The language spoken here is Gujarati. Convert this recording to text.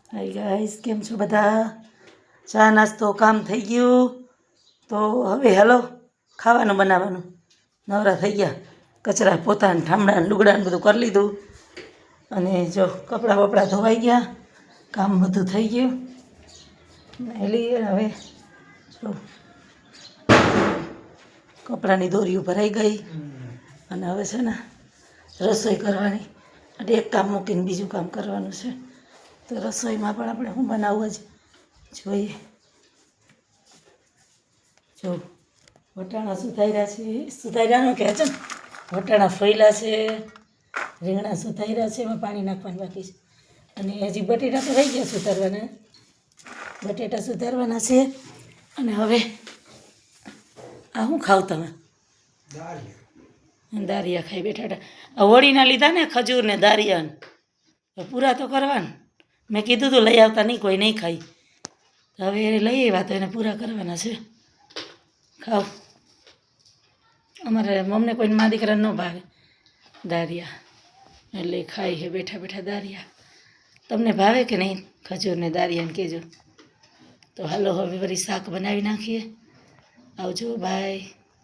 હાય ગાઈસ, કેમ છો બધા? ચા નાસ્તો કામ થઈ ગયું. તો હવે હાલો ખાવાનું બનાવવાનું. નવરા થઈ ગયા, કચરા પોતાને ઠામડા લુગડાને બધું કરી લીધું. અને જો કપડાં બપડા ધોવાઈ ગયા, કામ બધું થઈ ગયું. એલી હવે જો કપડાની દોરીઓ ભરાઈ ગઈ. અને હવે છે ને રસોઈ કરવાની. અને એક કામ મૂકીને બીજું કામ કરવાનું છે. તો રસોઈમાં પણ આપણે શું બનાવવું જ જોઈએ. જો વટાણા સુધાર્યા છે, સુધાર્યાનો કહે છે ને, વટાણા ફોયલા છે, રીંગણા સુધાર્યા છે, એમાં પાણી નાખવાનું બાકી છે. અને હજી બટેટા તો રહી ગયા સુધારવાના, બટેટા સુધારવાના છે. અને હવે આ શું ખાવ તમે? દારિયા ખાઈ બેઠા હતા. આ હોળીના લીધા ને ખજૂર ને દારિયા પૂરા તો કરવાના. મેં કીધું તું લઈ આવતા નહીં, કોઈ નહીં ખાઈ. હવે લઈ આવ્યા તો એને પૂરા કરવાના છે. ખાવ. અમારે મમ્મીને કોઈને મા દીકરાને ન ભાવે દારિયા, એટલે ખાઈ છે બેઠા બેઠા દારિયા. તમને ભાવે કે નહીં ખજૂર ને દારિયાને કહેજો. તો હાલો હવે વળી શાક બનાવી નાખીએ. આવજો, બાય.